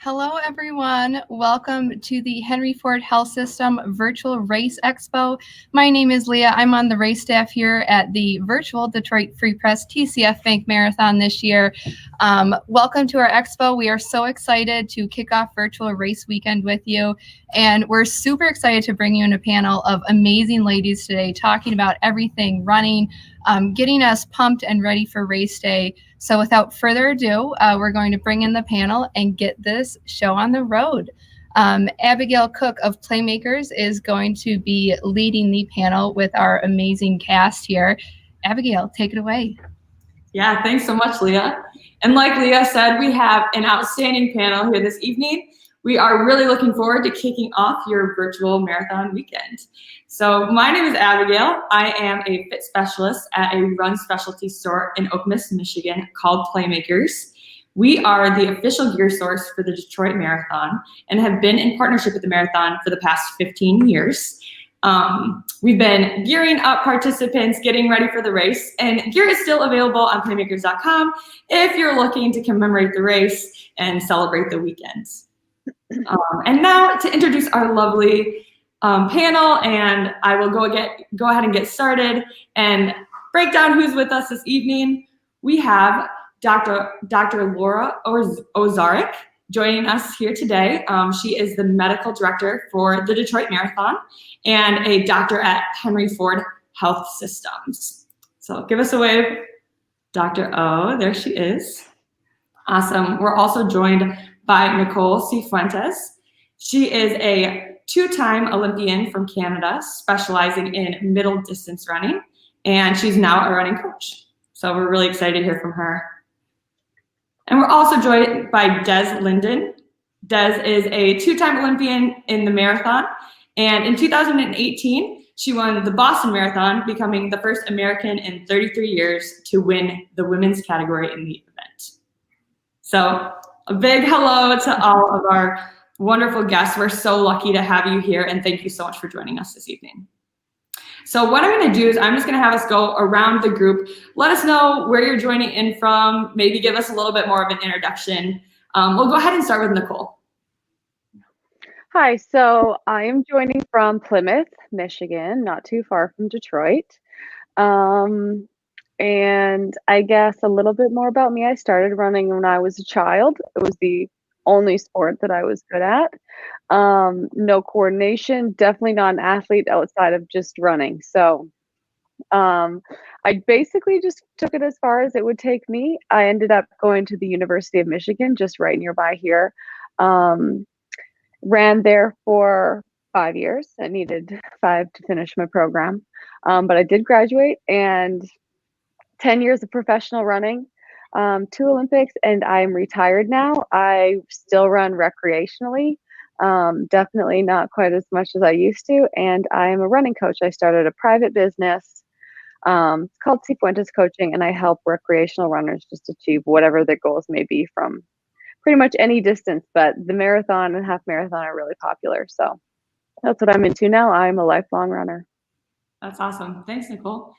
Hello, everyone. Welcome to the Henry Ford Health System Virtual Race Expo. My name is Leah. I'm on the race staff here at the virtual Detroit Free Press TCF Bank Marathon this year. Welcome to our expo. We are so excited to kick off virtual race weekend with you. And we're super excited to bring you in a panel of amazing ladies today talking about everything running, getting us pumped and ready for race day. So without further ado, we're going to bring in the panel and get this show on the road. Abigail Cook of Playmakers is going to be leading the panel with our amazing cast here. Abigail, take it away. Yeah, thanks so much, Leah. And like Leah said, we have an outstanding panel here this evening. We are really looking forward to kicking off your virtual marathon weekend. So my name is Abigail. I am a fit specialist at a run specialty store in Okemos, Michigan called Playmakers. We are the official gear source for the Detroit Marathon and have been in partnership with the marathon for the past 15 years. We've been gearing up participants, getting ready for the race, and gear is still available on playmakers.com if you're looking to commemorate the race and celebrate the weekends. And now to introduce our lovely panel, and I will go ahead and get started and break down who's with us this evening. We have Dr. Laura Owczarek joining us here today. She is the medical director for the Detroit Marathon and a doctor at Henry Ford Health Systems. So give us a wave, Dr. O. There she is. Awesome. We're also joined by Nicole Sifuentes. She is a two-time Olympian from Canada, specializing in middle distance running, and she's now a running coach. So we're really excited to hear from her. And we're also joined by Linden. Des is a two-time Olympian in the marathon, and in 2018, she won the Boston Marathon, becoming the first American in 33 years to win the women's category in the event. So a big hello to all of our wonderful guests. We're so lucky to have you here, and thank you so much for joining us this evening. So what I'm going to do is I'm just going to have us go around the group. Let us know where you're joining in from, maybe give us a little bit more of an introduction. We'll go ahead and start with Nicole. Hi, so I am joining from Plymouth, Michigan, not too far from Detroit. And I guess a little bit more about me. I started running when I was a child. It was the only sport that I was good at. No coordination, definitely not an athlete outside of just running. So I basically just took it as far as it would take me. I ended up going to the University of Michigan, just right nearby here. Ran there for 5 years. I needed 5 to finish my program. But I did graduate, and 10 years of professional running, 2 Olympics, and I'm retired now. I still run recreationally, definitely not quite as much as I used to, and I'm a running coach. I started a private business. It's called Sifuentes Coaching, and I help recreational runners just achieve whatever their goals may be from pretty much any distance, but the marathon and half marathon are really popular. So that's what I'm into now. I'm a lifelong runner. That's awesome. Thanks, Nicole.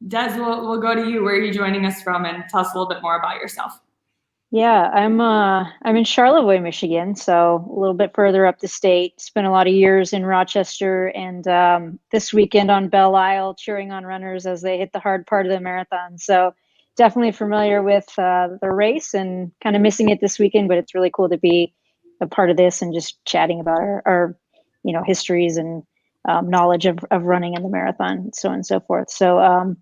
Des, we'll go to you. Where are you joining us from, and tell us a little bit more about yourself. Yeah, I'm in Charlevoix, Michigan, so a little bit further up the state. Spent a lot of years in Rochester, and this weekend on Belle Isle, cheering on runners as they hit the hard part of the marathon. So definitely familiar with the race, and kind of missing it this weekend, but it's really cool to be a part of this and just chatting about our histories and knowledge of running in the marathon, so on and so forth. So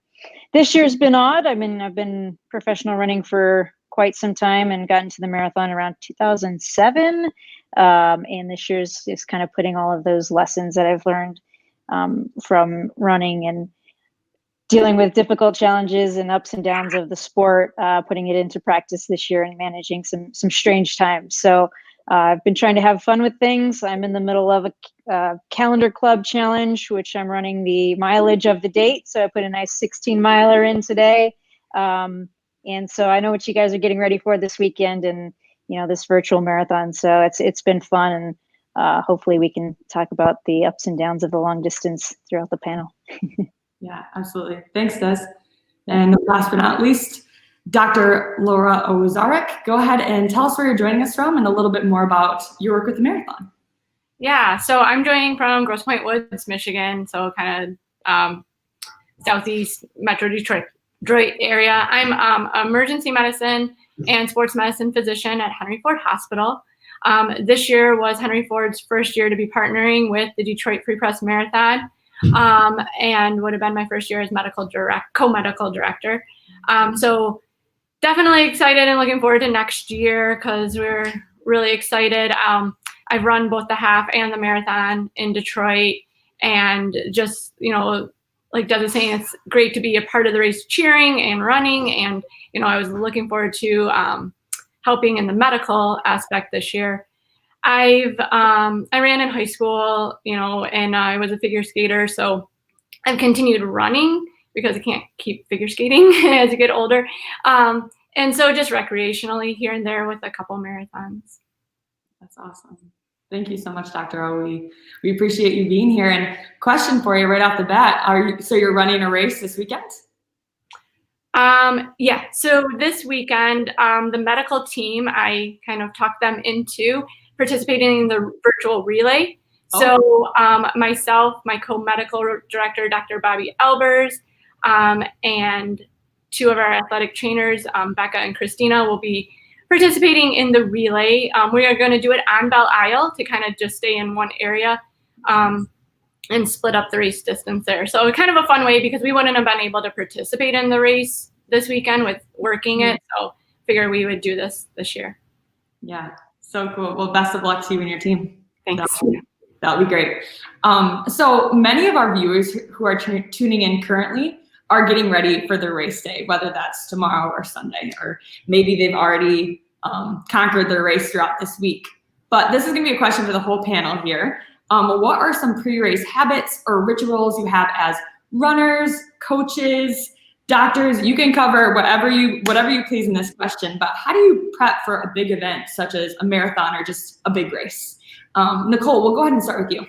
this year's been odd. I mean, I've been professional running for quite some time and got into the marathon around 2007. And this year's just kind of putting all of those lessons that I've learned from running and dealing with difficult challenges and ups and downs of the sport, putting it into practice this year and managing some strange times. So I've been trying to have fun with things. I'm in the middle of a calendar club challenge, which I'm running the mileage of the date. So I put a nice 16 miler in today. And so I know what you guys are getting ready for this weekend and, this virtual marathon. So it's been fun, and hopefully we can talk about the ups and downs of the long distance throughout the panel. Yeah, absolutely. Thanks, Des. And last but not least, Dr. Laura Owczarek, go ahead and tell us where you're joining us from and a little bit more about your work with the marathon. Yeah, so I'm joining from Grosse Pointe Woods, Michigan, so kind of southeast Metro Detroit area. I'm emergency medicine and sports medicine physician at Henry Ford Hospital. This year was Henry Ford's first year to be partnering with the Detroit Free Press Marathon, and would have been my first year as co-medical director. So definitely excited and looking forward to next year because we're really excited. I've run both the half and the marathon in Detroit, and just, like Doug was saying, it's great to be a part of the race, cheering and running. And, I was looking forward to helping in the medical aspect this year. I ran in high school, and I was a figure skater. So I've continued running because I can't keep figure skating as you get older. And so just recreationally here and there with a couple marathons. That's awesome. Thank you so much, Dr. O. We appreciate you being here. And question for you right off the bat, so you're running a race this weekend? Yeah, so this weekend, the medical team, I kind of talked them into participating in the virtual relay. Oh. So myself, my co-medical director, Dr. Bobby Elbers, and two of our athletic trainers, Becca and Christina, will be participating in the relay. We are going to do it on Belle Isle to kind of just stay in one area and split up the race distance there. So kind of a fun way because we wouldn't have been able to participate in the race this weekend with working it. So figured we would do this year. Yeah, so cool. Well, best of luck to you and your team. Thanks. That would be great. So many of our viewers who are tuning in currently are getting ready for their race day, whether that's tomorrow or Sunday, or maybe they've already conquered their race throughout this week. But this is gonna be a question for the whole panel here. What are some pre-race habits or rituals you have as runners, coaches, doctors? You can cover whatever you please in this question, but how do you prep for a big event such as a marathon or just a big race? Nicole, we'll go ahead and start with you.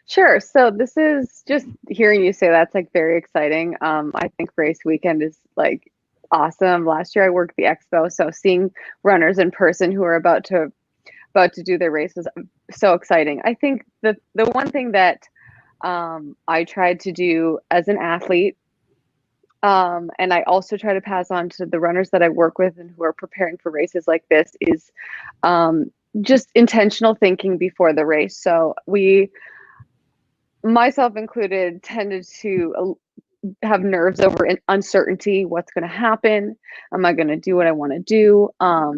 Sure. So this is just hearing you say that's like very exciting. I think race weekend is like awesome. Last year I worked the expo, so seeing runners in person who are about to do their race was so exciting. I think the one thing that I tried to do as an athlete, and I also try to pass on to the runners that I work with and who are preparing for races like this, is just intentional thinking before the race. So we, myself included, tended to have nerves over uncertainty. What's going to happen? Am I going to do what I want to do? A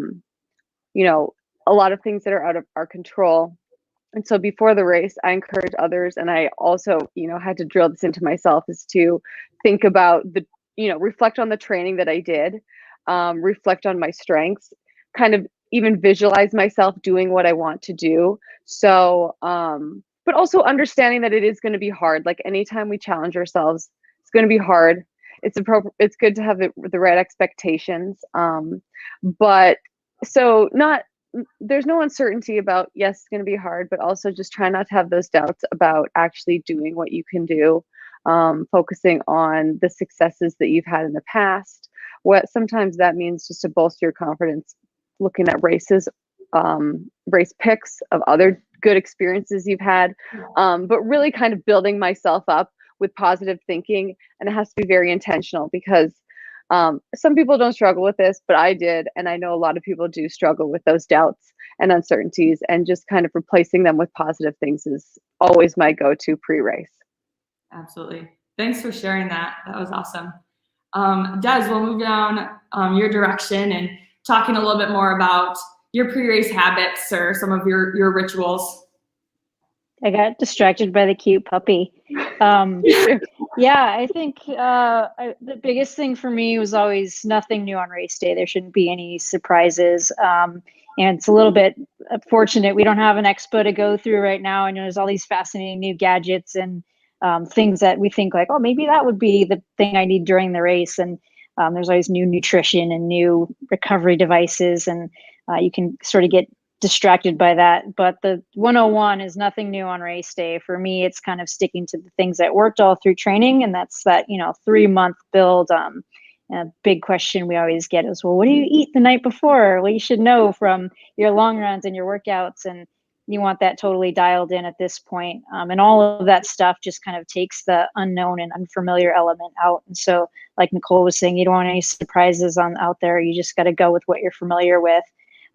lot of things that are out of our control. And so before the race, I encourage others, and I also, had to drill this into myself, is to think about reflect on the training that I did, reflect on my strengths, kind of even visualize myself doing what I want to do. So, but also understanding that it is going to be hard. Like anytime we challenge ourselves, it's going to be hard. It's good to have the right expectations. But so there's no uncertainty about, yes, it's going to be hard, but also just try not to have those doubts about actually doing what you can do, focusing on the successes that you've had in the past. What sometimes that means just to bolster your confidence, looking at races, race pics of other good experiences you've had, but really kind of building myself up with positive thinking. And it has to be very intentional because some people don't struggle with this, but I did. And I know a lot of people do struggle with those doubts and uncertainties, and just kind of replacing them with positive things is always my go-to pre-race. Absolutely. Thanks for sharing that. That was awesome. Des, we'll move down your direction and talking a little bit more about your pre-race habits or some of your rituals. I got distracted by the cute puppy. Yeah, I think the biggest thing for me was always nothing new on race day. There shouldn't be any surprises. And it's a little bit fortunate we don't have an expo to go through right now. And there's all these fascinating new gadgets and things that we think like, oh, maybe that would be the thing I need during the race. And there's always new nutrition and new recovery devices. And you can sort of get distracted by that. But the 101 is nothing new on race day. For me, it's kind of sticking to the things that worked all through training. And that's that, 3-month build, a big question we always get is, well, what do you eat the night before? Well, you should know from your long runs and your workouts, and you want that totally dialed in at this point. And all of that stuff just kind of takes the unknown and unfamiliar element out. And so, like Nicole was saying, you don't want any surprises out there. You just got to go with what you're familiar with.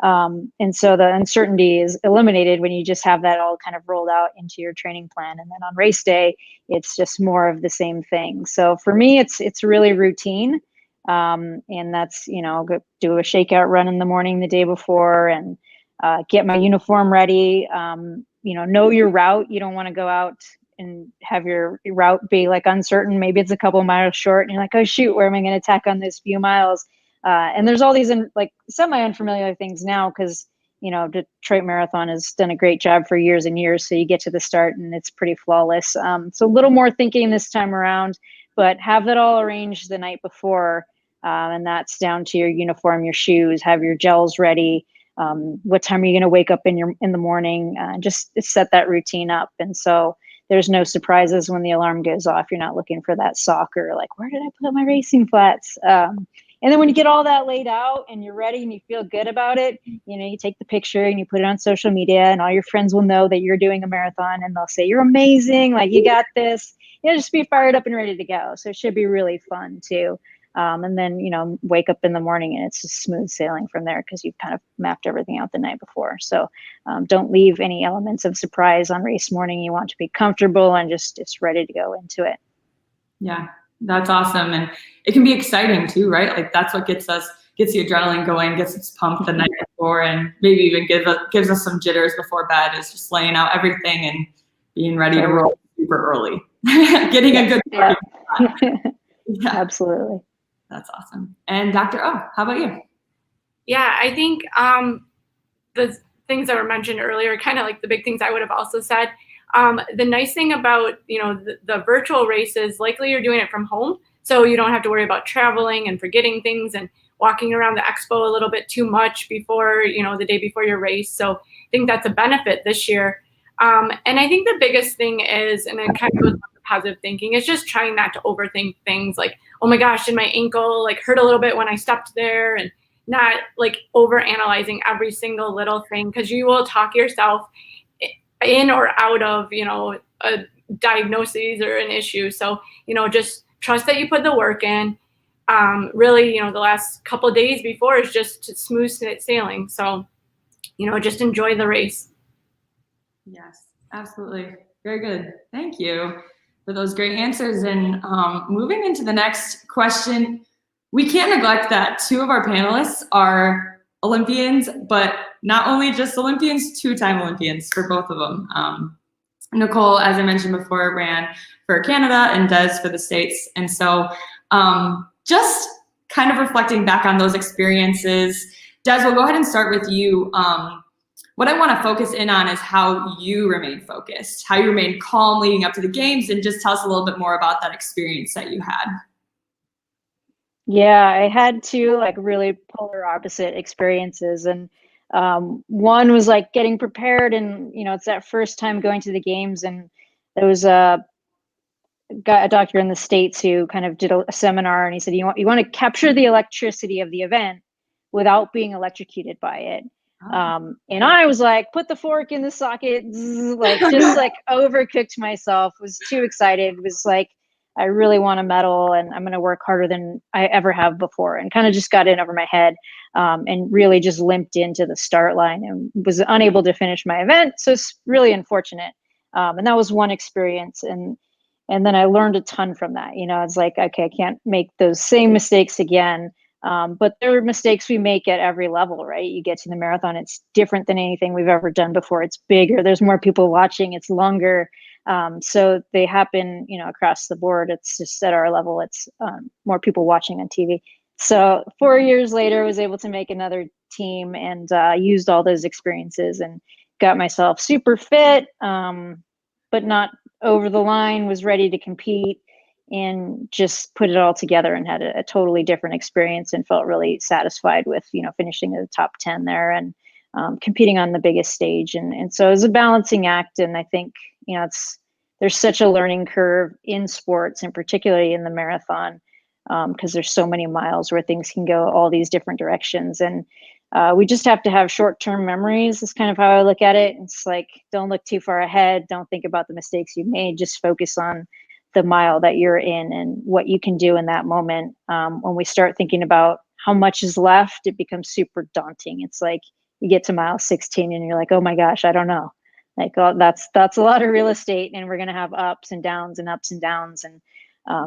And so the uncertainty is eliminated when you just have that all kind of rolled out into your training plan. And then on race day, it's just more of the same thing. So for me, it's really routine. And that's, go do a shakeout run in the morning the day before, and get my uniform ready. Know your route. You don't want to go out and have your route be like uncertain. Maybe it's a couple of miles short and you're like, oh shoot, where am I going to tack on this few miles? And there's all these like semi-unfamiliar things now, because Detroit Marathon has done a great job for years and years. So you get to the start and it's pretty flawless. So a little more thinking this time around, but have that all arranged the night before. And that's down to your uniform, your shoes, have your gels ready. What time are you going to wake up in the morning? Just set that routine up. And so there's no surprises when the alarm goes off. You're not looking for that sock or like, where did I put my racing flats? And then when you get all that laid out and you're ready and you feel good about it, you take the picture and you put it on social media, and all your friends will know that you're doing a marathon, and they'll say, you're amazing. Like, you got this. Just be fired up and ready to go. So it should be really fun too. And then, wake up in the morning and it's just smooth sailing from there, because you've kind of mapped everything out the night before. So don't leave any elements of surprise on race morning. You want to be comfortable and just ready to go into it. Yeah, that's awesome. And it can be exciting too, right? Like, that's what gets the adrenaline going, gets us pumped the night before, and maybe even gives us some jitters before bed, is just laying out everything and being ready to roll super early. Getting a good yeah. Yeah. Absolutely. That's awesome. And Dr. O, how about you? Yeah, I think the things that were mentioned earlier, kind of like the big things I would have also said. The nice thing about, the virtual races, likely you're doing it from home, so you don't have to worry about traveling and forgetting things and walking around the expo a little bit too much before, the day before your race. So I think that's a benefit this year. And I think the biggest thing is, and it kind of goes with the positive thinking, is just trying not to overthink things like, oh my gosh, did my ankle hurt a little bit when I stepped there, and not over analyzing every single little thing, because you will talk yourself in or out of, a diagnosis or an issue. So, just trust that you put the work in. Really, the last couple of days before is just smooth sailing. So, just enjoy the race. Yes, absolutely. Very good. Thank you for those great answers. And moving into the next question, we can't neglect that two of our panelists are Olympians, but not only just Olympians, two-time Olympians for both of them. Nicole, as I mentioned before, ran for Canada, and Des for the States. And so just kind of reflecting back on those experiences, Des, we'll go ahead and start with you. What I want to focus in on is how you remain focused, how you remain calm leading up to the games, and just tell us a little bit more about that experience that you had. Yeah, I had two really polar opposite experiences, and one was getting prepared, and it's that first time going to the games, and there was a doctor in the States who kind of did a seminar, and he said, you want to capture the electricity of the event without being electrocuted by it. And I was like, put the fork in the socket, overcooked myself, was too excited, was like, I really want a medal, and I'm going to work harder than I ever have before, and kind of just got in over my head, and really just limped into the start line and was unable to finish my event. So it's really unfortunate. And that was one experience. And then I learned a ton from that. It's like, okay, I can't make those same mistakes again. But there are mistakes we make at every level, right? You get to the marathon, it's different than anything we've ever done before. It's bigger, there's more people watching, it's longer. So they happen, across the board. It's just at our level, it's more people watching on TV. So 4 years later, I was able to make another team, and used all those experiences and got myself super fit, but not over the line, was ready to compete, and just put it all together and had a totally different experience, and felt really satisfied with, finishing in the top 10 there, and competing on the biggest stage. And so it was a balancing act. And I think, there's such a learning curve in sports, and particularly in the marathon, because there's so many miles where things can go all these different directions. And we just have to have short-term memories is kind of how I look at it. It's like, don't look too far ahead. Don't think about the mistakes you made. Just focus on the mile that you're in and what you can do in that moment. When we start thinking about how much is left, it becomes super daunting. It's like you get to mile 16 and you're like, oh my gosh, I don't know. Like, oh, that's a lot of real estate, and we're going to have ups and downs and ups and downs, and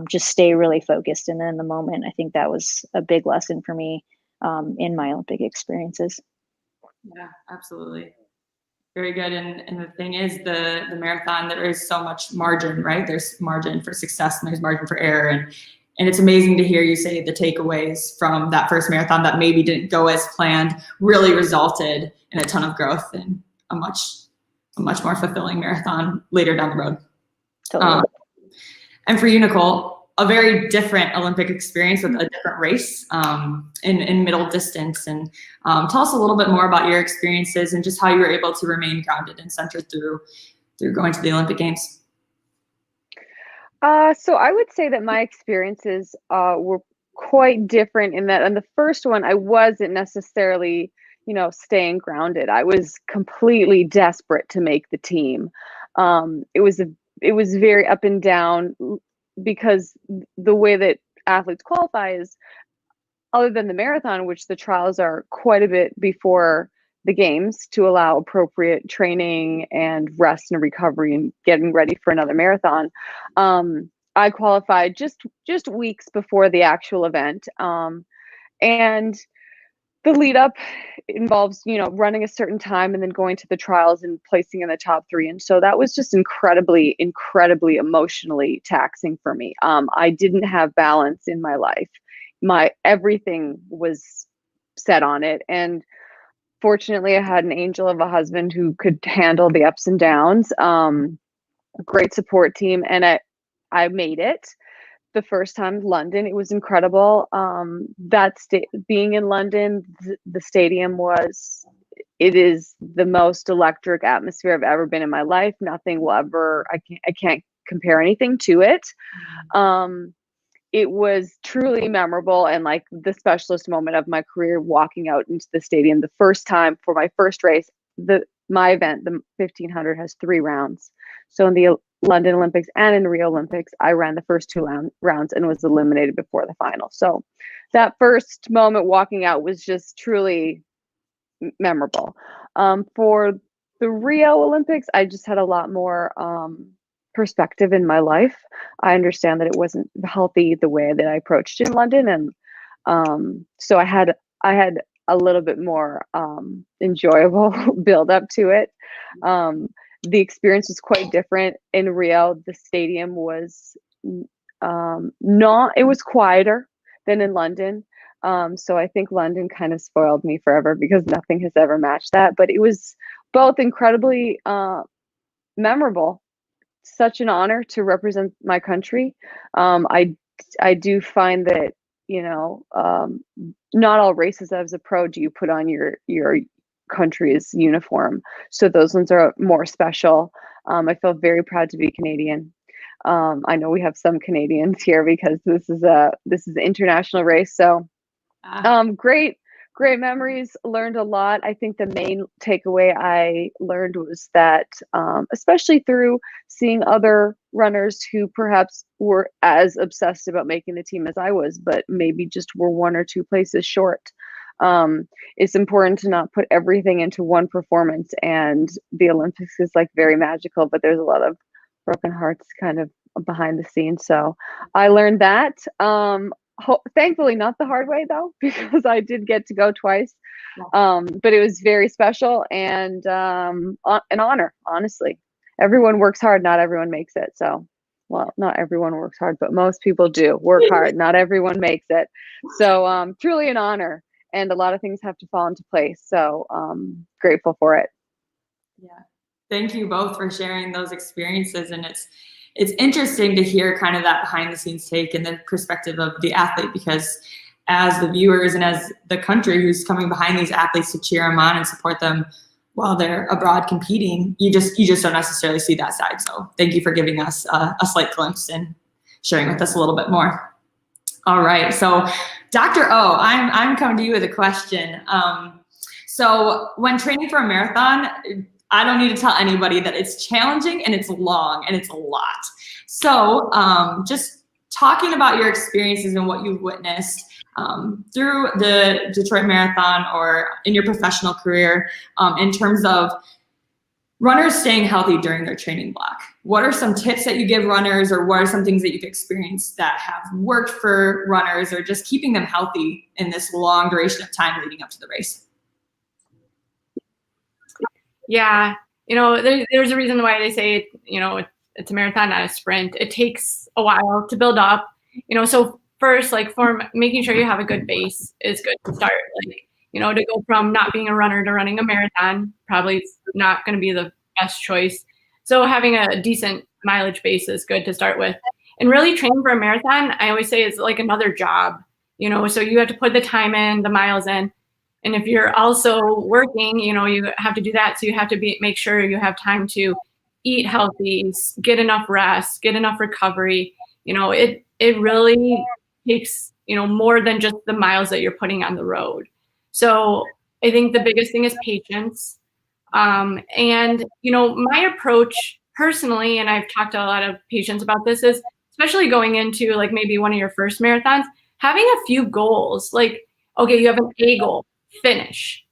just stay really focused and in the moment. I think that was a big lesson for me in my Olympic experiences. Yeah, absolutely. Very good. And the thing is, the marathon, there is so much margin, right? There's margin for success and there's margin for error. And it's amazing to hear you say the takeaways from that first marathon that maybe didn't go as planned really resulted in a ton of growth and a much more fulfilling marathon later down the road. Totally. And for you, Nicole, a very different Olympic experience with a different race in middle distance. And tell us a little bit more about your experiences and just how you were able to remain grounded and centered through going to the Olympic Games. So I would say that my experiences were quite different in that on the first one, I wasn't necessarily, staying grounded. I was completely desperate to make the team. It was very up and down because the way that athletes qualify is, other than the marathon, which the trials are quite a bit before the games to allow appropriate training and rest and recovery and getting ready for another marathon. I qualified just weeks before the actual event. And the lead up involves, running a certain time and then going to the trials and placing in the top 3. And so that was just incredibly, incredibly emotionally taxing for me. I didn't have balance in my life. Everything was set on it. And fortunately, I had an angel of a husband who could handle the ups and downs. Great support team, and I made it. The first time, London, it was incredible. Being in London, the stadium it is the most electric atmosphere I've ever been in my life. Nothing will ever, I can't compare anything to it. It was truly memorable and like the specialist moment of my career, walking out into the stadium the first time for my first race. My event, the 1500, has 3 rounds. So in the London Olympics and in the Rio Olympics, I ran the first 2 rounds and was eliminated before the final. So that first moment walking out was just truly memorable. For the Rio Olympics, I just had a lot more perspective in my life. I understand that it wasn't healthy the way that I approached it in London, and so I had a little bit more enjoyable build up to it. The experience was quite different in Rio. The stadium was it was quieter than in London. So I think London kind of spoiled me forever because nothing has ever matched that. But it was both incredibly memorable. Such an honor to represent my country. I do find that, not all races as a pro do you put on your country's uniform. So those ones are more special. I feel very proud to be Canadian. I know we have some Canadians here because this is an international race. So great memories, learned a lot. I think the main takeaway I learned was that, especially through seeing other runners who perhaps were as obsessed about making the team as I was, but maybe just were 1 or 2 places short. It's important to not put everything into one performance, and the Olympics is like very magical, but there's a lot of broken hearts kind of behind the scenes. So I learned that. Thankfully not the hard way though, because I did get to go twice. But it was very special and an honor, honestly. Everyone works hard, not everyone makes it. So, well, not everyone works hard, but most people do work hard. Not everyone makes it. So truly an honor, and a lot of things have to fall into place. So grateful for it. Yeah. Thank you both for sharing those experiences. And it's interesting to hear kind of that behind the scenes take and the perspective of the athlete, because as the viewers and as the country who's coming behind these athletes to cheer them on and support them while they're abroad competing, you just don't necessarily see that side. So thank you for giving us a slight glimpse and sharing with us a little bit more. All right. So Dr. O, I'm coming to you with a question. So when training for a marathon, I don't need to tell anybody that it's challenging and it's long and it's a lot. So just talking about your experiences and what you've witnessed through the Detroit Marathon or in your professional career in terms of runners staying healthy during their training block. What are some tips that you give runners, or what are some things that you've experienced that have worked for runners, or just keeping them healthy in this long duration of time leading up to the race? Yeah, there's a reason why they say, it's a marathon, not a sprint. It takes a while to build up, so first, like, for making sure you have a good base is good to start. Like, to go from not being a runner to running a marathon, probably not going to be the best choice. So having a decent mileage base is good to start with. And really training for a marathon, I always say, is like another job, so you have to put the time in, the miles in. And if you're also working, you have to do that. So you have to make sure you have time to eat healthy, get enough rest, get enough recovery. It really takes, more than just the miles that you're putting on the road. So I think the biggest thing is patience. And, my approach personally, and I've talked to a lot of patients about this, is especially going into like maybe one of your first marathons, having a few goals. Like, okay, you have an A goal, finish.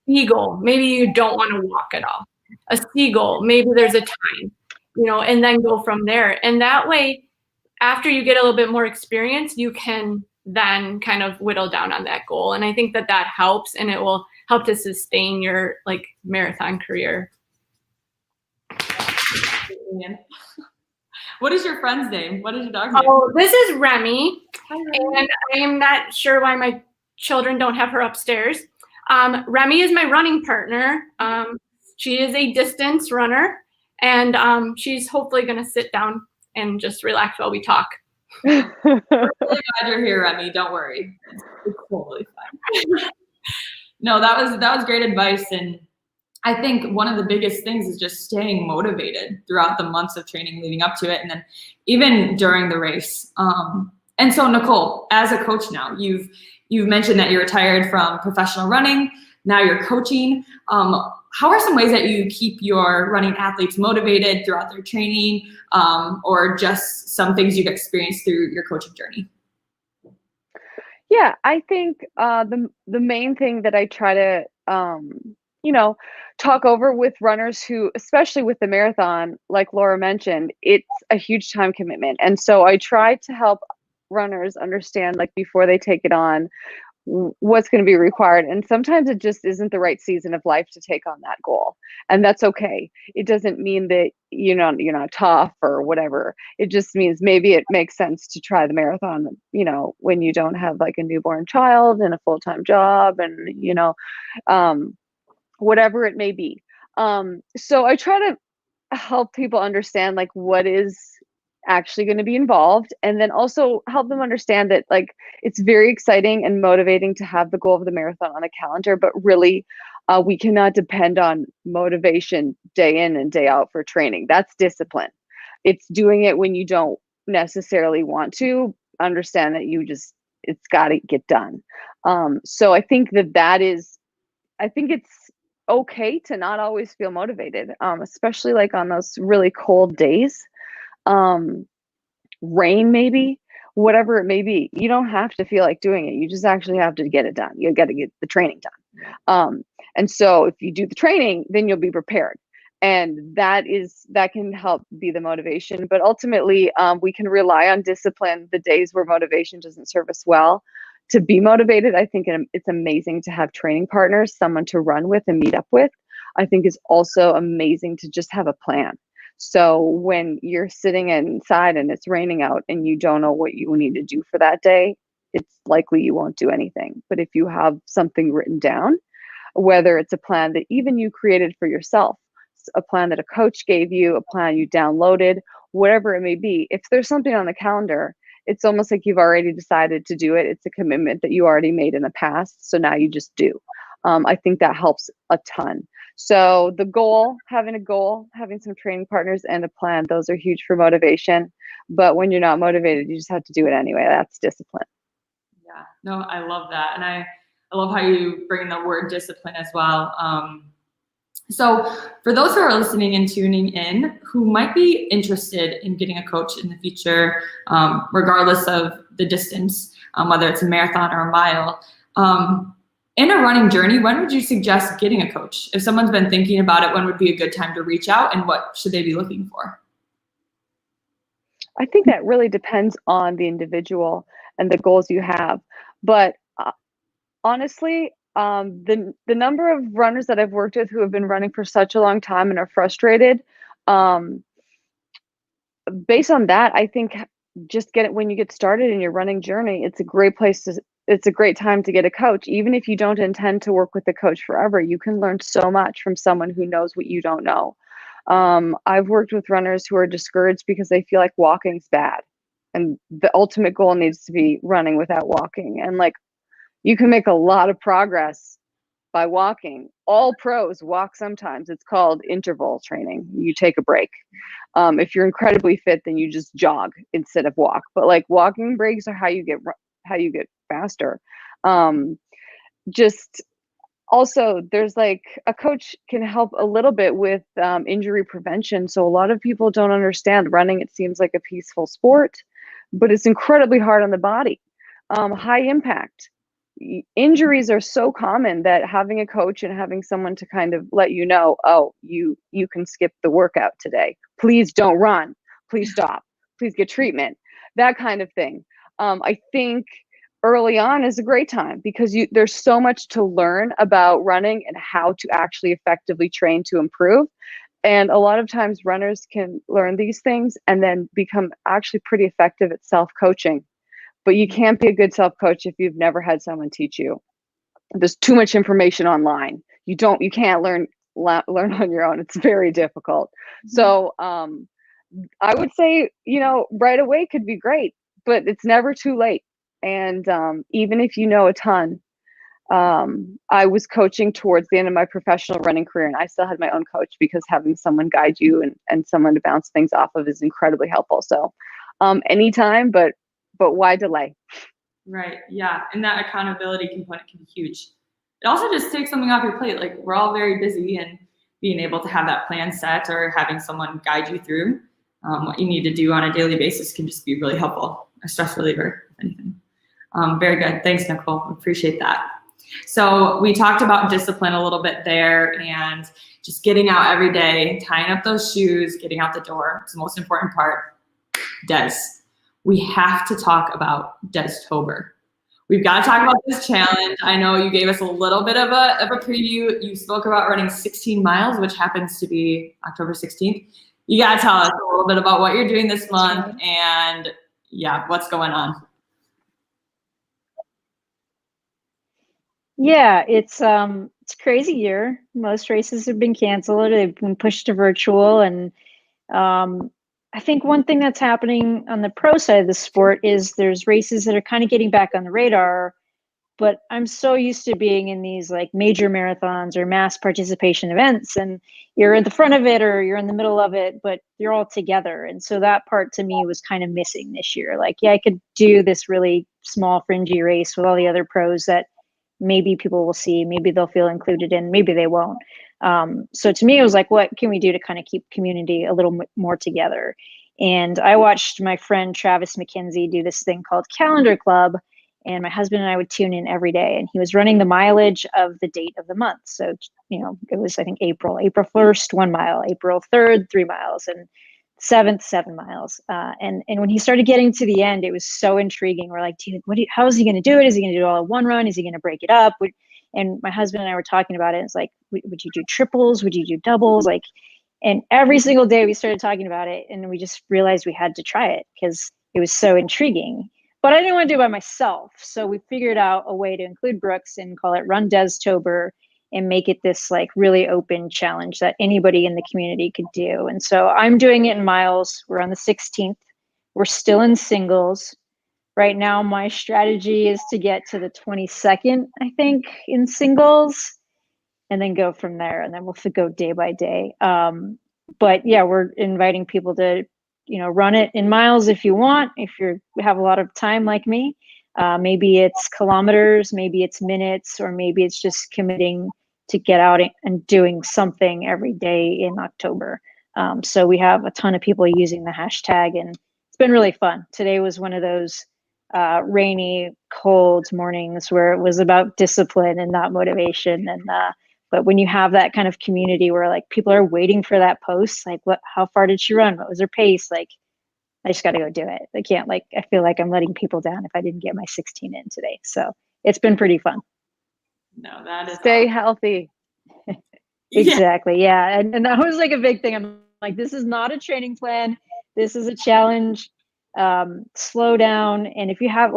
B goal, maybe you don't want to walk at all. A C goal, maybe there's a time, and then go from there. And that way, after you get a little bit more experience, you can then kind of whittle down on that goal. And I think that helps, and it will help to sustain your marathon career. What is your friend's name? What is your dog's name? Oh, this is Remy. Hi, Remy. And I am not sure why my children don't have her upstairs. Remy is my running partner. She is a distance runner, and she's hopefully going to sit down and just relax while we talk. We're really glad you're here, Remy. Don't worry. It's totally fine. No, that was great advice. And I think one of the biggest things is just staying motivated throughout the months of training leading up to it, and then even during the race. And so, Nicole, as a coach now, you've mentioned that you're retired from professional running. Now you're coaching. How are some ways that you keep your running athletes motivated throughout their training, or just some things you've experienced through your coaching journey? Yeah, I think the main thing that I try to talk over with runners who, especially with the marathon, like Laura mentioned, it's a huge time commitment. And so I try to help runners understand, like, before they take it on, what's going to be required. And sometimes it just isn't the right season of life to take on that goal. And that's okay. It doesn't mean that, you're not tough or whatever. It just means maybe it makes sense to try the marathon, when you don't have like a newborn child and a full-time job and, whatever it may be. So I try to help people understand like what is actually going to be involved, and then also help them understand that like it's very exciting and motivating to have the goal of the marathon on the calendar, but really we cannot depend on motivation day in and day out for training. That's discipline. It's doing it when you don't necessarily want to. Understand that it's got to get done. So I think I think it's okay to not always feel motivated, especially like on those really cold days. Rain, maybe, whatever it may be. You don't have to feel like doing it. You just actually have to get it done. You got to get the training done. And so if you do the training, then you'll be prepared. And that can help be the motivation. But ultimately, we can rely on discipline the days where motivation doesn't serve us well. To be motivated, I think it's amazing to have training partners, someone to run with and meet up with. I think it's also amazing to just have a plan. So when you're sitting inside and it's raining out and you don't know what you need to do for that day, it's likely you won't do anything. But if you have something written down, whether it's a plan that even you created for yourself, a plan that a coach gave you, a plan you downloaded, whatever it may be, if there's something on the calendar, it's almost like you've already decided to do it. It's a commitment that you already made in the past. So now you just do. I think that helps a ton. So the goal, having some training partners and a plan, those are huge for motivation. But when you're not motivated, you just have to do it anyway. That's discipline. Yeah, no, I love that. And I love how you bring in the word discipline as well. So for those who are listening and tuning in, who might be interested in getting a coach in the future, regardless of the distance, whether it's a marathon or a mile, in a running journey, when would you suggest getting a coach? If someone's been thinking about it, when would be a good time to reach out, and what should they be looking for? I think that really depends on the individual and the goals you have. But honestly, the number of runners that I've worked with who have been running for such a long time and are frustrated, based on that, I think just when you get started in your running journey, it's a great time to get a coach. Even if you don't intend to work with the coach forever, you can learn so much from someone who knows what you don't know. I've worked with runners who are discouraged because they feel like walking's bad, and the ultimate goal needs to be running without walking. And like, you can make a lot of progress by walking. All pros walk sometimes. It's called interval training. You take a break. If you're incredibly fit, then you just jog instead of walk. But like, walking breaks are how you get faster. Just also, there's like, a coach can help a little bit with injury prevention. So a lot of people don't understand running. It seems like a peaceful sport, but it's incredibly hard on the body. High impact. Injuries are so common that having a coach and having someone to kind of let you know, oh, you can skip the workout today. Please don't run. Please stop. Please get treatment. That kind of thing. I think early on is a great time because there's so much to learn about running and how to actually effectively train to improve. And a lot of times runners can learn these things and then become actually pretty effective at self-coaching. But you can't be a good self-coach if you've never had someone teach you. There's too much information online. You can't learn on your own. It's very difficult. So I would say, right away could be great, but it's never too late. And even if you know a ton, I was coaching towards the end of my professional running career, and I still had my own coach because having someone guide you and someone to bounce things off of is incredibly helpful. So anytime, but why delay? Right. Yeah. And that accountability component can be huge. It also just takes something off your plate. Like, we're all very busy, and being able to have that plan set or having someone guide you through what you need to do on a daily basis can just be really helpful. A stress reliever, if anything. Very good. Thanks, Nicole. Appreciate that. So we talked about discipline a little bit there, and just getting out every day, tying up those shoes, getting out the door. It's the most important part. Des. We have to talk about Des-tober. We've got to talk about this challenge. I know you gave us a little bit of a preview. You spoke about running 16 miles, which happens to be October 16th. You got to tell us a little bit about what you're doing this month and what's going on. Yeah, it's a crazy year. Most races have been canceled. They've been pushed to virtual, and I think one thing that's happening on the pro side of the sport is there's races that are kind of getting back on the radar, but I'm so used to being in these like major marathons or mass participation events, and you're in the front of it or you're in the middle of it, but you're all together. And so that part to me was kind of missing this year. Like, yeah, I could do this really small fringy race with all the other pros that maybe people will see, maybe they'll feel included in, maybe they won't. So to me, it was like, what can we do to kind of keep community a little more together? And I watched my friend Travis McKenzie do this thing called Calendar Club, and my husband and I would tune in every day, and he was running the mileage of the date of the month. So, it was, I think, April 1st, 1 mile, April 3rd, 3 miles, and 7th, 7 miles. And when he started getting to the end, it was so intriguing. We're like, dude, how is he going to do it? Is he going to do it all in one run? Is he going to break it up? And my husband and I were talking about it. It's like, would you do triples? Would you do doubles? And every single day we started talking about it, and we just realized we had to try it because it was so intriguing. But I didn't want to do it by myself. So we figured out a way to include Brooks and call it Run Des-tober and make it this like really open challenge that anybody in the community could do. And so I'm doing it in miles. We're on the 16th. We're still in singles. right now my strategy is to get to the 22nd, I think, in singles, and then go from there, and then we'll go day by day. But yeah, we're inviting people to, run it in miles if you want, if you have a lot of time like me. Maybe it's kilometers, maybe it's minutes, or maybe it's just committing to get out and doing something every day in October. So we have a ton of people using the hashtag, and it's been really fun. Today was one of those rainy, cold mornings where it was about discipline and not motivation. And but when you have that kind of community where like people are waiting for that post, like how far did she run? What was her pace? Like, I just got to go do it. I can't, I feel like I'm letting people down if I didn't get my 16 in today. So it's been pretty fun. No, that is Stay awesome. healthy. Exactly. Yeah. And that was like a big thing. I'm like, this is not a training plan. This is a challenge. Slow down. And if you have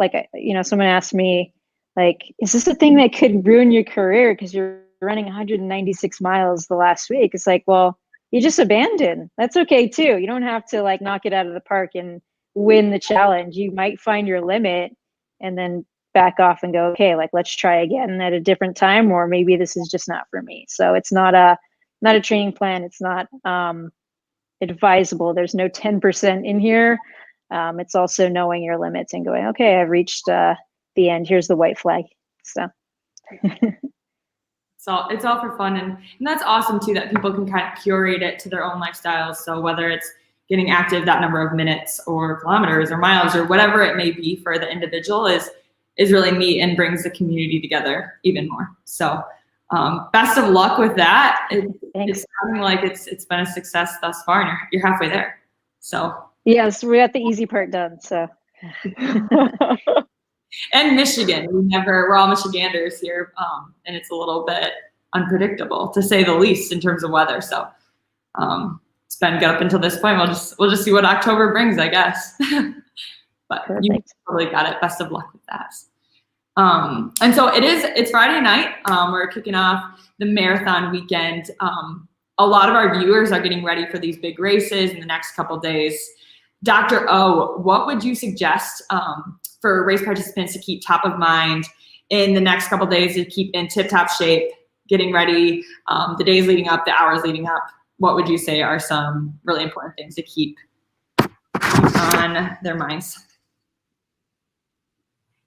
someone asked me, like, is this a thing that could ruin your career because you're running 196 miles the last week? It's like, well, you just abandon. That's okay too. You don't have to knock it out of the park and win the challenge. You might find your limit and then back off and go, okay, let's try again at a different time, or maybe this is just not for me. So it's not a training plan. It's not advisable. There's no 10% in here. It's also knowing your limits and going, okay, I've reached the end. Here's the white flag. So it's all for fun, and that's awesome too, that people can kind of curate it to their own lifestyles. So whether it's getting active that number of minutes or kilometers or miles or whatever it may be for the individual is really neat and brings the community together even more. So best of luck with that. It's sounding like it's been a success thus far, and you're halfway there. So yes, we got the easy part done. So and Michigan, we're all Michiganders here, and it's a little bit unpredictable to say the least in terms of weather. So it's been good up until this point. We'll just see what October brings, I guess. But perfect. You totally got it. Best of luck with that. And so it's Friday night. We're kicking off the marathon weekend. A lot of our viewers are getting ready for these big races in the next couple days. Dr. O, what would you suggest for race participants to keep top of mind in the next couple days to keep in tip-top shape, getting ready, the days leading up, the hours leading up? What would you say are some really important things to keep on their minds?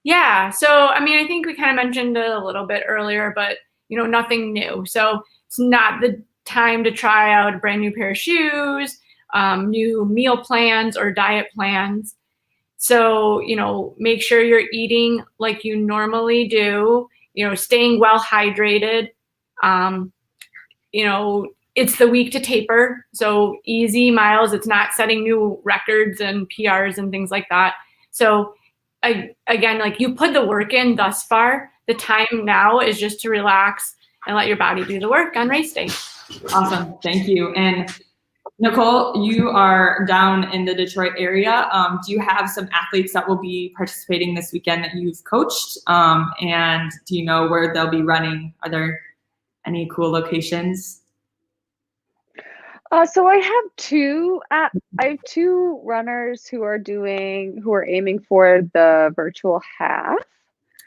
Yeah. So, I mean, I think we kind of mentioned it a little bit earlier, but, nothing new. So it's not the time to try out a brand new pair of shoes, new meal plans or diet plans. So, make sure you're eating like you normally do, staying well hydrated. It's the week to taper. So easy miles. It's not setting new records and PRs and things like that. So again, you put the work in thus far. The time now is just to relax and let your body do the work on race day. Awesome. Thank you. And Nicole, you are down in the Detroit area. Do you have some athletes that will be participating this weekend that you've coached? And do you know where they'll be running? Are there any cool locations? So I have two runners who are aiming for the virtual half.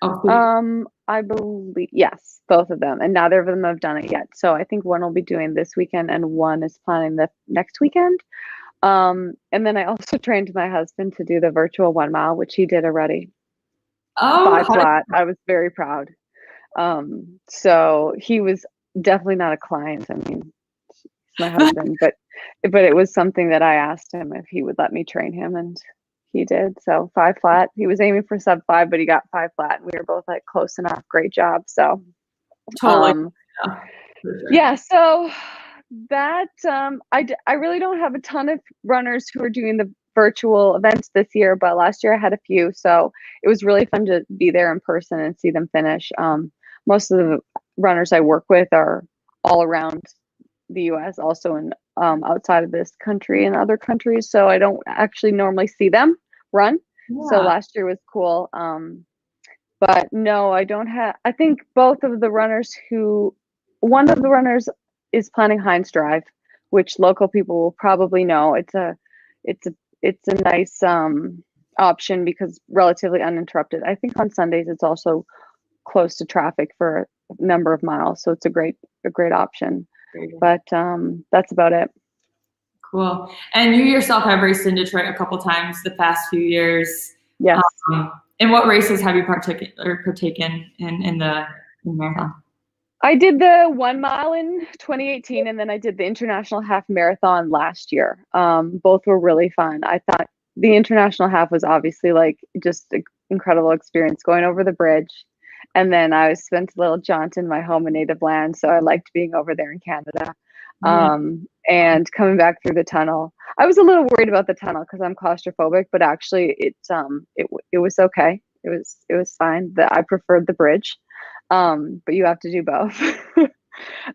Oh, I believe, yes, both of them, and neither of them have done it yet. So I think one will be doing this weekend and one is planning the next weekend. And then I also trained my husband to do the virtual 1 mile, which he did already. 5 flat. I was very proud. So he was definitely not a client. I mean, my husband, but it was something that I asked him if he would let me train him, and he did. So 5 flat. He was aiming for sub 5, but he got 5 flat, and we were both close enough. Great job. So totally. Yeah. So that I really don't have a ton of runners who are doing the virtual events this year, but last year I had a few, so it was really fun to be there in person and see them finish. Most of the runners I work with are all around the US, also in outside of this country and other countries, so I don't actually normally see them run. So last year was cool. But no, I don't have. I think both of the runners one of the runners is planning Heinz Drive, which local people will probably know. It's a nice option because relatively uninterrupted. I think on Sundays it's also close to traffic for a number of miles, so it's a great option. But that's about it. Cool. And you yourself have raced in Detroit a couple times the past few years. Yes. In what races have you partaken in the marathon? I did the 1 mile in 2018, and then I did the international half marathon last year. Both were really fun. I thought the international half was obviously like just an incredible experience going over the bridge. And then I spent a little jaunt in my home and native land. So I liked being over there in Canada. And coming back through the tunnel. I was a little worried about the tunnel because I'm claustrophobic, but actually it was okay. It was fine. I preferred the bridge. But you have to do both.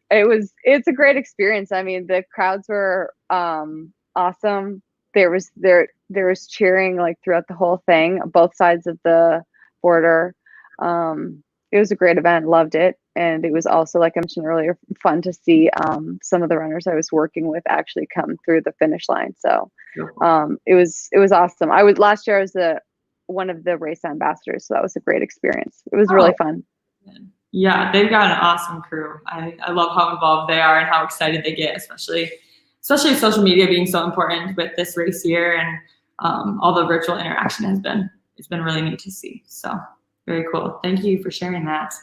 It's a great experience. I mean, the crowds were awesome. There was cheering like throughout the whole thing, both sides of the border. It was a great event, loved it. And it was also, like I mentioned earlier, fun to see some of the runners I was working with actually come through the finish line. So it was awesome. Last year I was one of the race ambassadors, so that was a great experience. It was really fun. Yeah, they've got an awesome crew. I love how involved they are and how excited they get, especially social media being so important with this race year, and all the virtual interaction it's been really neat to see. So very cool. Thank you for sharing that.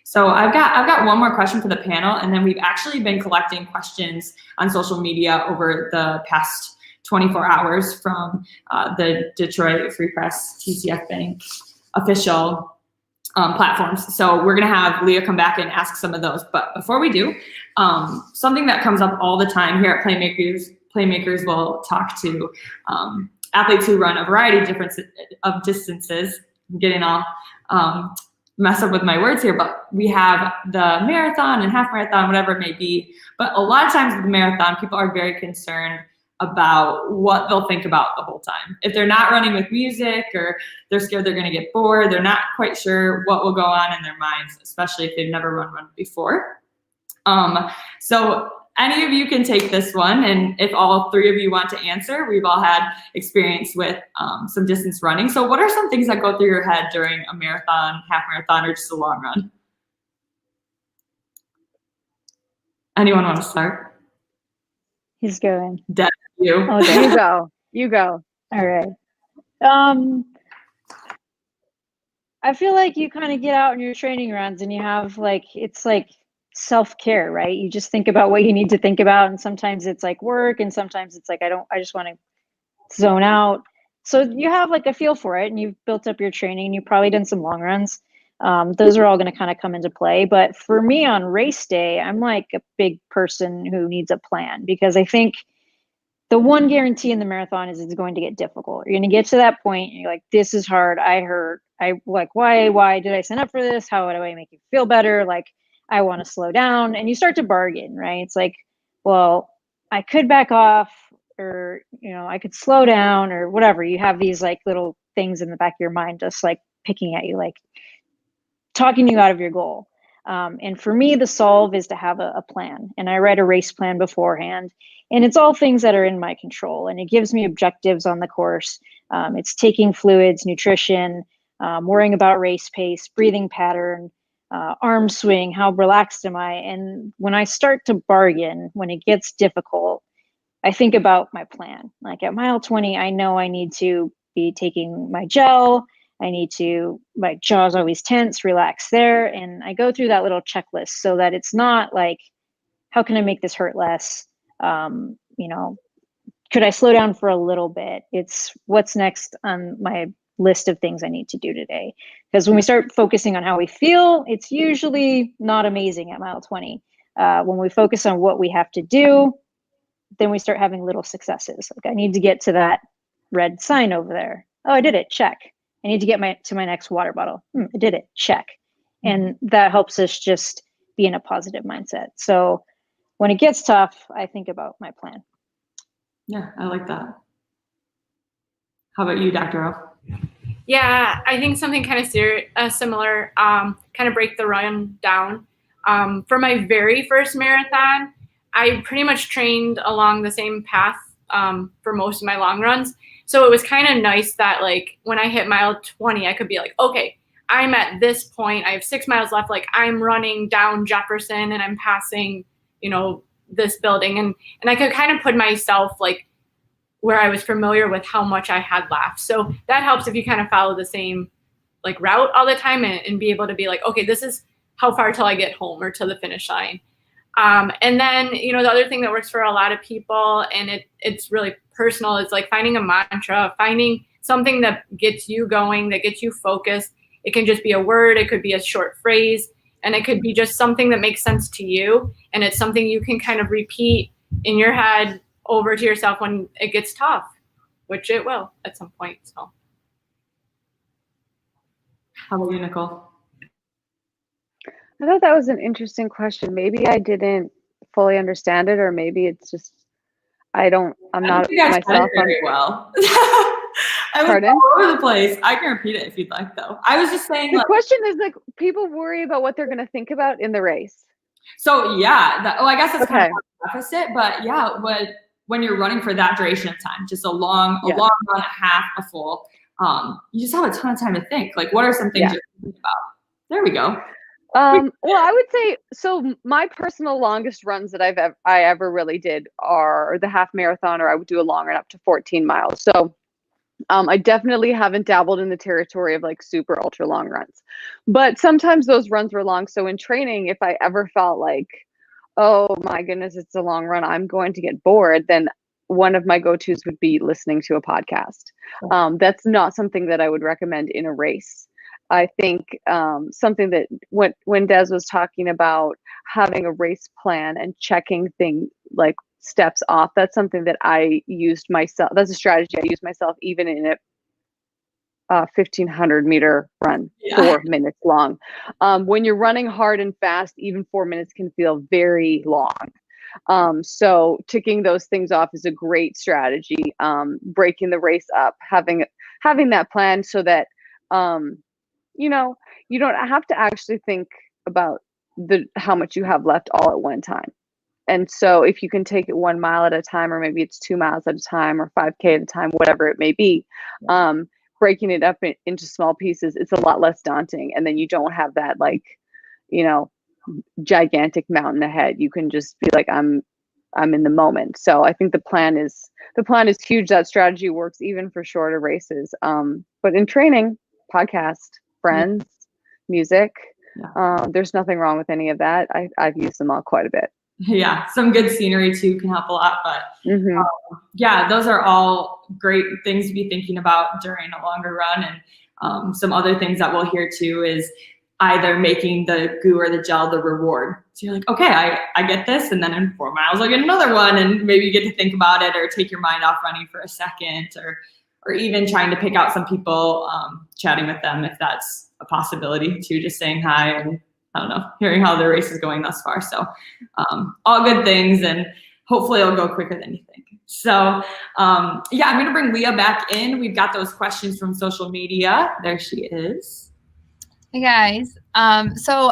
So I've got one more question for the panel, and then we've actually been collecting questions on social media over the past 24 hours from the Detroit Free Press TCF Bank official platforms. So we're gonna have Leah come back and ask some of those. But before we do, something that comes up all the time here at Playmakers will talk to athletes who run a variety of distances. I'm getting all mess up with my words here, but we have the marathon and half marathon, whatever it may be. But a lot of times with the marathon, people are very concerned about what they'll think about the whole time. If they're not running with music, or they're scared they're gonna get bored, they're not quite sure what will go on in their minds, especially if they've never run one before. So any of you can take this one, and if all three of you want to answer, we've all had experience with some distance running. So what are some things that go through your head during a marathon, half marathon, or just a long run? Anyone want to start? He's going. Deb, you. Okay. You go. All right. I feel like you kind of get out in your training runs and you have it's like self-care, right? You just think about what you need to think about, and sometimes it's like work, and sometimes it's like I just want to zone out. So you have like a feel for it, and you've built up your training. You've probably done some long runs. Those are all going to kind of come into play. But for me on race day, I'm like a big person who needs a plan, because I think the one guarantee in the marathon is it's going to get difficult. You're going to get to that point and you're like, this is hard. I hurt. Why did I sign up for this? How do I make it feel better? Like, I want to slow down. And you start to bargain, right? It's like, well, I could back off, or, I could slow down, or whatever. You have these like little things in the back of your mind, just like picking at you, like talking you out of your goal. And for me, the solve is to have a plan. And I write a race plan beforehand. And it's all things that are in my control. And it gives me objectives on the course. It's taking fluids, nutrition, worrying about race pace, breathing pattern, arm swing, how relaxed am I? And when I start to bargain, when it gets difficult, I think about my plan. Like at mile 20, I know I need to be taking my gel. My jaw's always tense, relax there. And I go through that little checklist so that it's not like, how can I make this hurt less? Could I slow down for a little bit? It's what's next on my list of things I need to do today. Because when we start focusing on how we feel, it's usually not amazing at mile 20. When we focus on what we have to do, then we start having little successes. Like, I need to get to that red sign over there. Oh, I did it, check. I need to get to my next water bottle. I did it, check. And that helps us just be in a positive mindset. So when it gets tough, I think about my plan. Yeah, I like that. How about you, Dr. O? Yeah, I think something kind of similar, kind of break the run down. For my very first marathon, I pretty much trained along the same path for most of my long runs. So it was kind of nice that like when I hit mile 20, I could be like, okay, I'm at this point. I have 6 miles left. Like I'm running down Jefferson and I'm passing, this building. And I could kind of put myself like where I was familiar with how much I had left. So that helps if you kind of follow the same like route all the time and be able to be like, okay, this is how far till I get home or to the finish line. And then, the other thing that works for a lot of people, and it's really personal, is like finding a mantra, finding something that gets you going, that gets you focused. It can just be a word, it could be a short phrase, and it could be just something that makes sense to you. And it's something you can kind of repeat in your head over to yourself when it gets tough, which it will at some point. So. How about you, Nicole? I thought that was an interesting question. Maybe I didn't fully understand it, or maybe it's just I'm not you guys myself. very well. I was Pardon? all over the place. I can repeat it if you'd like, though. I was just saying, The question is like people worry about what they're going to think about in the race. So yeah, I guess that's kind Okay. of opposite, but yeah, when you're running for that duration of time, just a long run, a half, a full, you just have a ton of time to think. Like, what are some things you're thinking about? There we go. Well, I would say, so my personal longest runs that I ever really did are the half marathon, or I would do a long run up to 14 miles. So I definitely haven't dabbled in the territory of like super ultra long runs, but sometimes those runs were long. So in training, if I ever felt like, oh my goodness, it's a long run, I'm going to get bored, then one of my go-tos would be listening to a podcast. That's not something that I would recommend in a race. I think something that when Des was talking about having a race plan and checking things like steps off, that's something that I used myself. That's a strategy I used myself even in a 1,500 meter run, 4 minutes long. When you're running hard and fast, even 4 minutes can feel very long. So ticking those things off is a great strategy. Breaking the race up, having that plan so that you don't have to actually think about how much you have left all at one time. And so if you can take it 1 mile at a time, or maybe it's 2 miles at a time, or 5K at a time, whatever it may be, breaking it up into small pieces, it's a lot less daunting. And then you don't have that gigantic mountain ahead. You can just be like, I'm in the moment. So I think the plan is huge. That strategy works even for shorter races. But in training, podcast, friends, music, there's nothing wrong with any of that. I've used them all quite a bit. Yeah, some good scenery too can help a lot, but yeah, those are all great things to be thinking about during a longer run. And some other things that we'll hear too is either making the goo or the gel the reward. So you're like, okay, I get this, and then in 4 miles I'll get another one, and maybe you get to think about it or take your mind off running for a second, or even trying to pick out some people, chatting with them if that's a possibility too, just saying hi and I don't know, hearing how the race is going thus far. So all good things, and hopefully it'll go quicker than you think. So I'm going to bring Leah back in. We've got those questions from social media. There she is. Hey guys. So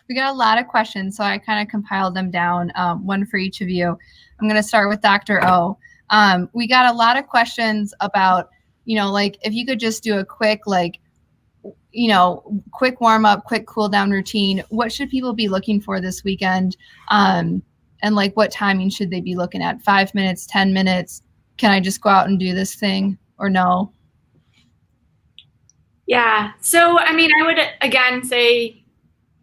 we got a lot of questions, so I kind of compiled them down, one for each of you. I'm going to start with Dr. O. We got a lot of questions about, like if you could just do a quick, quick warm up, quick cool down routine. What should people be looking for this weekend? And like what timing should they be looking at? 5 minutes, 10 minutes? Can I just go out and do this thing or no? Yeah. So, I mean, I would again say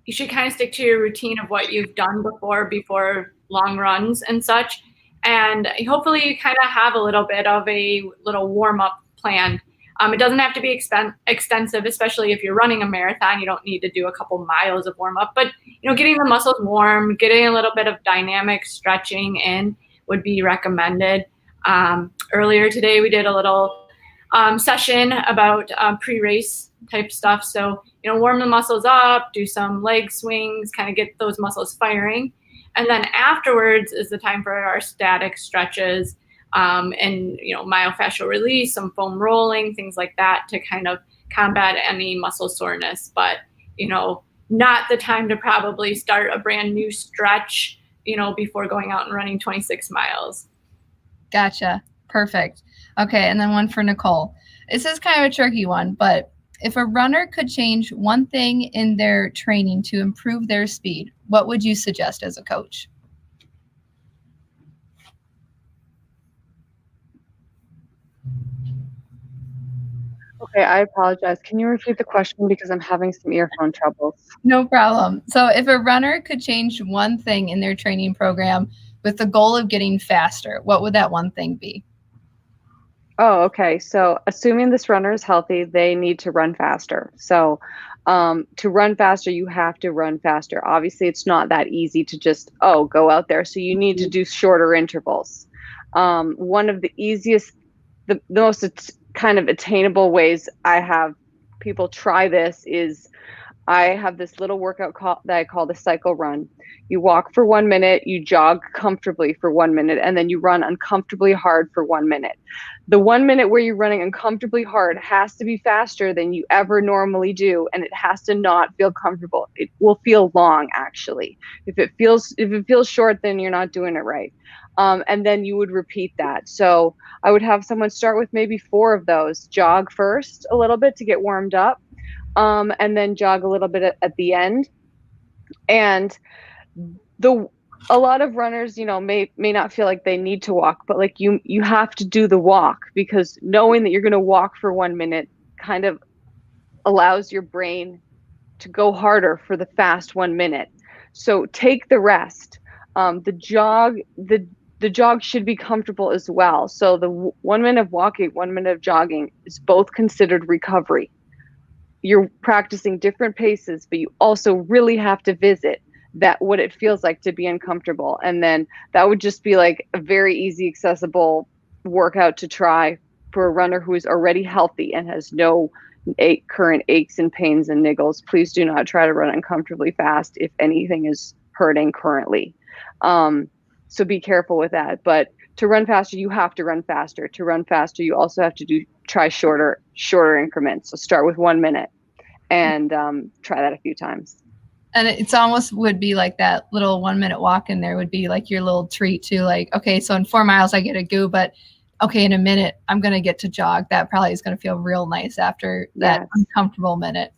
you should kind of stick to your routine of what you've done before long runs and such. And hopefully you kind of have a little bit of a little warm up plan. It doesn't have to be extensive, especially if you're running a marathon. You don't need to do a couple miles of warm up, but getting the muscles warm, getting a little bit of dynamic stretching in would be recommended. Earlier today, we did a little session about pre-race type stuff. So, warm the muscles up, do some leg swings, kind of get those muscles firing. And then afterwards is the time for our static stretches, and myofascial release, some foam rolling, things like that to kind of combat any muscle soreness. But not the time to probably start a brand new stretch before going out and running 26 miles. Gotcha. Perfect. Okay, and then one for Nicole. This is kind of a tricky one, but if a runner could change one thing in their training to improve their speed, what would you suggest as a coach? Okay, I apologize. Can you repeat the question because I'm having some earphone troubles? No problem. So if a runner could change one thing in their training program with the goal of getting faster, what would that one thing be? Oh, okay. So assuming this runner is healthy, they need to run faster. So to run faster, you have to run faster. Obviously, it's not that easy to just, go out there. So you need to do shorter intervals. One of the easiest, the most kind of attainable ways I have people try this is I have this little workout that I call the cycle run. You walk for 1 minute, you jog comfortably for 1 minute, and then you run uncomfortably hard for 1 minute. The 1 minute where you're running uncomfortably hard has to be faster than you ever normally do, and it has to not feel comfortable. It will feel long, actually. If it feels short, then you're not doing it right. And then you would repeat that. So I would have someone start with maybe 4 of those. Jog first a little bit to get warmed up. And then jog a little bit at the end. And a lot of runners, may not feel like they need to walk, but like you have to do the walk, because knowing that you're going to walk for 1 minute kind of allows your brain to go harder for the fast 1 minute. So take the rest. The jog should be comfortable as well. So the 1 minute of walking, 1 minute of jogging is both considered recovery. You're practicing different paces, but you also really have to visit that what it feels like to be uncomfortable. And then that would just be like a very easy, accessible workout to try for a runner who is already healthy and has no current aches and pains and niggles. Please do not try to run uncomfortably fast if anything is hurting currently. So be careful with that. But to run faster, you have to run faster. To run faster, you also have to try shorter increments. So start with 1 minute and try that a few times. And it's almost would be like that little 1 minute walk in there would be like your little treat to like, okay, so in 4 miles I get a goo, but okay, in a minute I'm going to get to jog. That probably is going to feel real nice after that uncomfortable minute.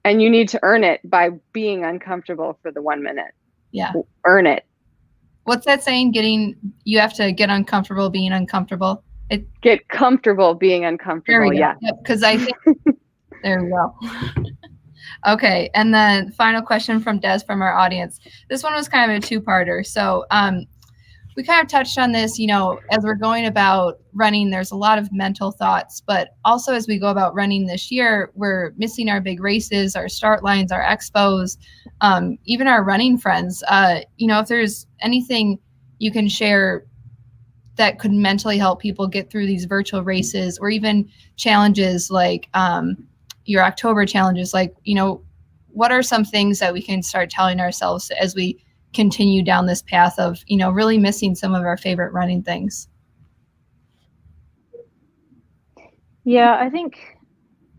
And you need to earn it by being uncomfortable for the 1 minute. Yeah. Earn it. What's that saying? You have to get uncomfortable being uncomfortable. Get comfortable being uncomfortable. Yeah. Because I think there we go. Okay, and then final question from Des from our audience. This one was kind of a two-parter. So we kind of touched on this, as we're going about running, there's a lot of mental thoughts, but also as we go about running this year, we're missing our big races, our start lines, our expos, even our running friends. If there's anything you can share that could mentally help people get through these virtual races, or even challenges like your October challenges, like, what are some things that we can start telling ourselves as we continue down this path of, really missing some of our favorite running things? Yeah, I think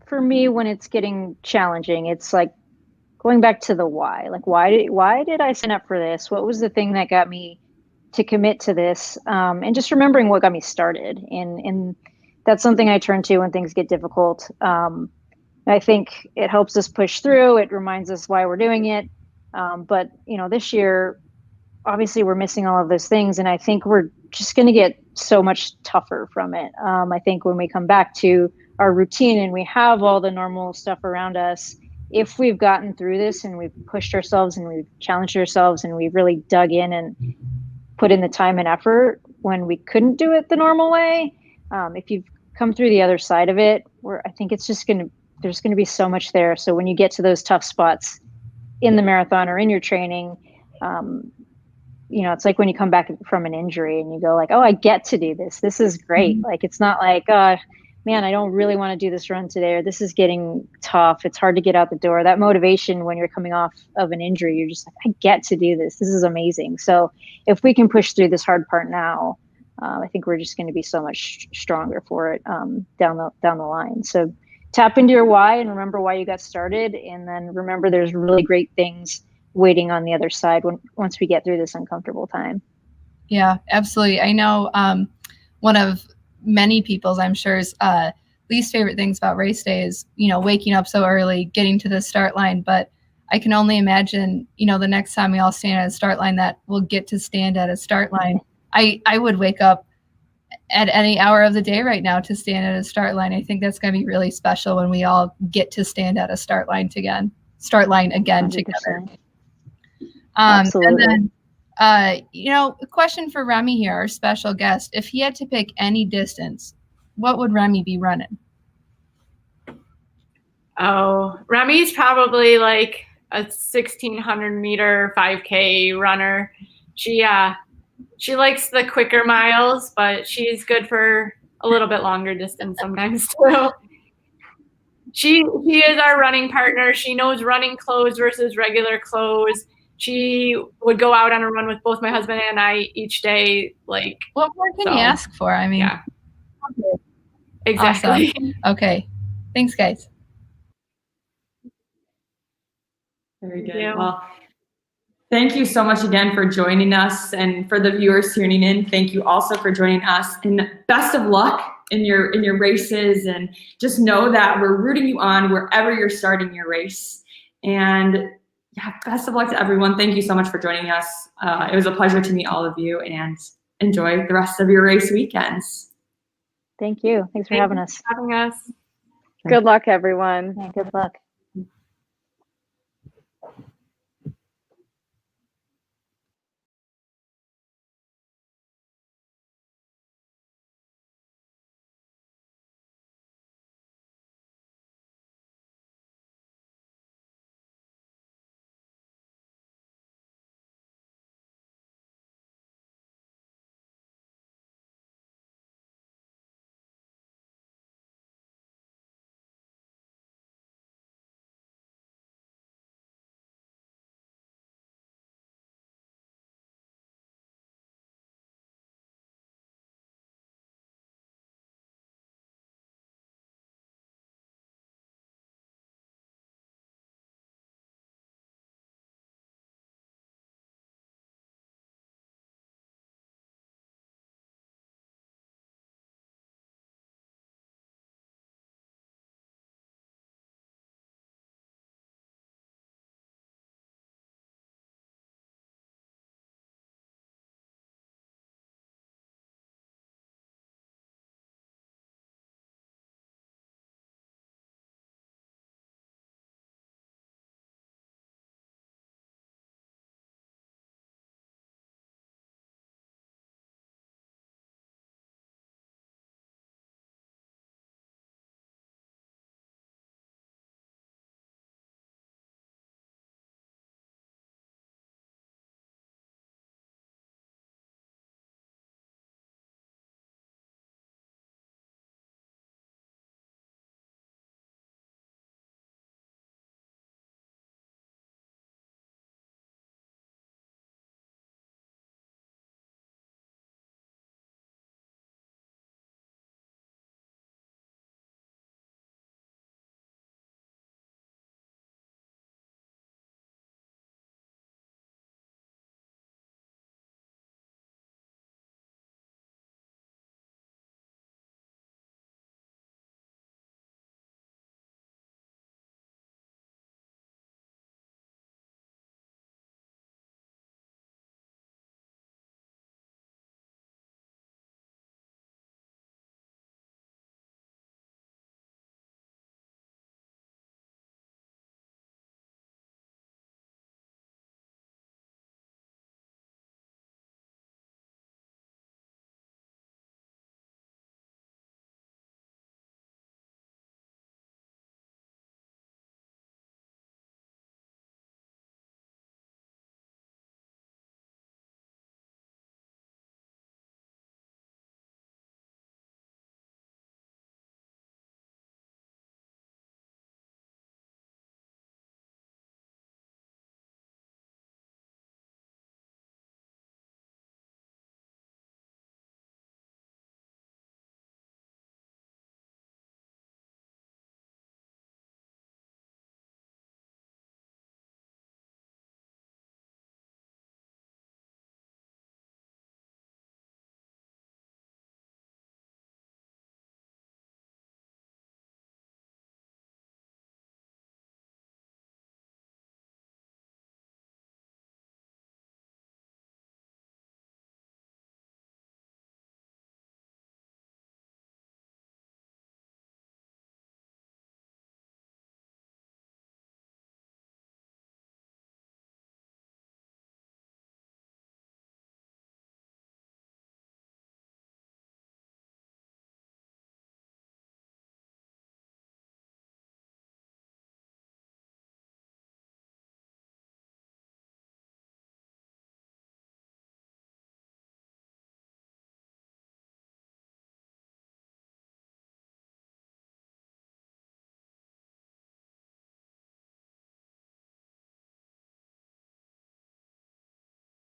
for me, when it's getting challenging, it's like going back to the why. Like, why did I sign up for this? What was the thing that got me to commit to this? And just remembering what got me started. And that's something I turn to when things get difficult. I think it helps us push through. It reminds us why we're doing it. But this year, obviously we're missing all of those things. And I think we're just going to get so much tougher from it. I think when we come back to our routine and we have all the normal stuff around us, if we've gotten through this and we've pushed ourselves and we've challenged ourselves and we've really dug in and put in the time and effort when we couldn't do it the normal way, if you've come through the other side of it, I think it's just there's going to be so much there. So when you get to those tough spots in the marathon or in your training, it's like when you come back from an injury and you go like, oh, I get to do this. This is great. Mm-hmm. Like, it's not like, man, I don't really want to do this run today, or this is getting tough. It's hard to get out the door. That motivation when you're coming off of an injury, you're just like, I get to do this. This is amazing. So if we can push through this hard part now, I think we're just going to be so much stronger for it down the line. So tap into your why and remember why you got started, and then remember there's really great things waiting on the other side once we get through this uncomfortable time. Yeah, absolutely. I know one of many people's, I'm sure, least favorite things about race day is, waking up so early, getting to the start line. But I can only imagine, the next time we all stand at a start line that we'll get to stand at a start line. I would wake up at any hour of the day right now to stand at a start line. I think that's going to be really special when we all get to stand at a start line again 100%. together. Absolutely. And then, a question for Remy here, our special guest. If he had to pick any distance, what would Remy be running? Oh, Remy's probably like a 1,600 meter 5K runner. She likes the quicker miles, but she's good for a little bit longer distance sometimes too. She is our running partner. She knows running clothes versus regular clothes. She would go out on a run with both my husband and I each day. Like, what more can you ask for? I mean, yeah, exactly. Awesome. Okay, thanks, guys. Very good. Yeah. Well, thank you so much again for joining us, and for the viewers tuning in, thank you also for joining us. And best of luck in your races, and just know that we're rooting you on wherever you're starting your race. And yeah, best of luck to everyone. Thank you so much for joining us. It was a pleasure to meet all of you, and enjoy the rest of your race weekends. Thank you. Thanks for having us. Having us. Good luck, everyone. Yeah, good luck.